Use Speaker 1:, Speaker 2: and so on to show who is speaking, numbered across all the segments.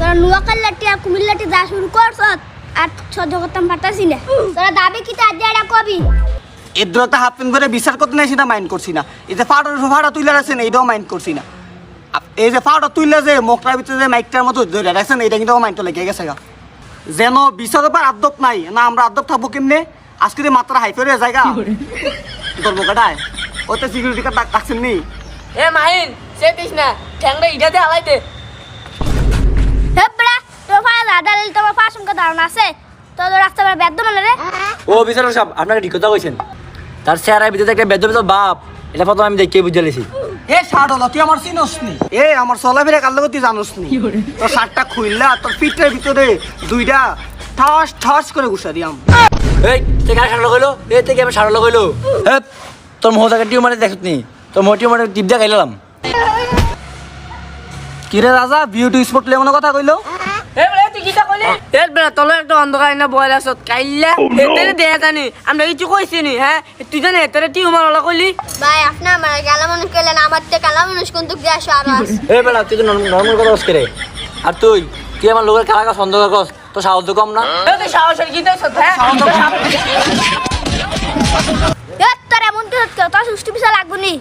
Speaker 1: তোরা নোয়াখালী আর কুমিল্লাটি যা শুরু করছ আর সহ্য করতাম পারতাছি না। তোরা দাবি কি তার দিয়ে কবি
Speaker 2: এদ্রতা হাফ প্যান্ট করে বিচার করতে নাই সেটা মাইন্ড করছি না। এই যে ফাড়া তুলে রাখছেন এইটাও মাইন্ড করছি না। এই যে ফাড়া তুললে যে মোকটার ভিতরে যে মাইকটার মতো ধরে রাখছেন এইটা কিন্তু মাইন্ডটা লেগে গেছে গা। যেন বিচারের পর আদব নাই না, আমরা আদব থাকবো কেমনে? আজকে মাত্রা হাই করে জায়গা তোর বোকাটায় ওতে সিকিউরিটি গার্ড ডাকছেন নি?
Speaker 3: এ মাহিন সেটিস না ঠ্যাংটা ইটাতে হালাইতে।
Speaker 1: হে বড়া তোর ফাড়া দাদা তোমার ফাঁস মুখে ধারণা আছে তোর রাস্তা বেড়া বেদ্য মানে রে।
Speaker 4: ও বিচারক সাহেব আপনাকে ঠিক কথা কইছেন। তার চেহারার ভিতরে একটা বেদ বাপ, এটা প্রথম আমি দেখে বুঝে লেছি।
Speaker 2: এ শার্ট হলো তুই আমার চিনস নি? এ আমার চলাফেরা কার লগত তুই জানোস নি? তোর শার্টটা খুললা তোর পিঠের ভিতরে দুইটা ঠাস ঠাস করে ঘুষা দিয়াম।
Speaker 4: এই থেকে সারা লগাইলো, এই থেকে আমি সারা লগাইলো। হ্যাঁ তোর মোহটাকে টিউমারে দেখত নি, তোর মোহ টিউমারে টিপ দিয়ে খাইলাম।
Speaker 2: কিরে রাজা বিউটি স্পট লেমন কথা কইলো?
Speaker 3: এ বলে তুই কিটা কইলি? এ বেটা তোর একটা অন্ধকার না বয়লা সত কাইল্লা এতে দেয়া জানি আমরা কিছু কইছি নি। হ্যাঁ তুই জানি এতে টিউমার হলা কইলি।
Speaker 1: ভাই আপনি আমার গেলা মানুষ কইলেন আমার থেকে কালা মানুষ কিন্তু গ্যাস আর আছে।
Speaker 4: এই বেটা তুই তো নর্মাল কথা বলছিস রে। আর তুই আমার লোকের কালাকা সন্দেহ করস, তো সাহস তো কম না।
Speaker 3: এ তুই সাহসের কিটা সত হ্যাঁ
Speaker 1: এ তোর এমন তো তোর সুষ্টি বিচার লাগবো নি।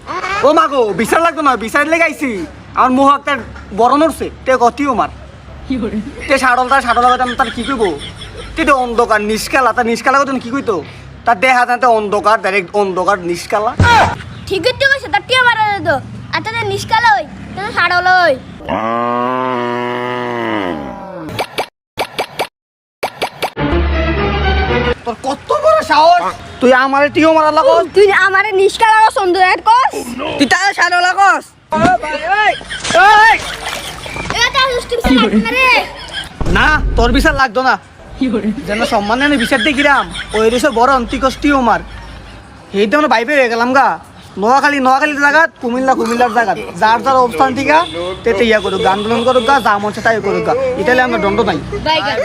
Speaker 2: ও মাগো বিচার লাগতো না, বিচার লেগাইছি আমার মোহ একটা বড় নড়ছে তে গতিও মার তে সাড়ল লাগাতে আমি তার কি কইব? তুই তো অন্ধকার নিষ্কালা, তার নিষ্কালা কথা কি কইতো? তার দেহা তাতে অন্ধকার ডাইরেক্ট অন্ধকার নিষ্কালা।
Speaker 1: ঠিকই তো কইছে তার টিয়া মারা দে তো আর তাদের নিষ্কাল হই তাদের সাড়ল হই।
Speaker 2: তোর কত বড় সাহস তুই আমারে টিও মারা লাগস?
Speaker 1: তুই আমারে নিষ্কাল আর সুন্দর কস
Speaker 3: তুই তার সাড়ল কস।
Speaker 1: এ তার সুষ্টি বিচার লাগবে রে।
Speaker 2: না তোর বিচার লাগতো না, যেন সম্মান আমি বিচার দেখিরাম ওই রেসে বড় অন্তিকষ্টিও মার সেইটা আমরা বাইবে হয়ে গেলাম গা। নোয়াখালীর জায়গাত কুমিল্লার জায়গাত যার যার অবস্থান থেকে তেতে ইয়া করুক, আন্দোলন করুক গা, যা মন তাই করুক গা, এটালে আমরা দণ্ড নাই।
Speaker 1: বাইগান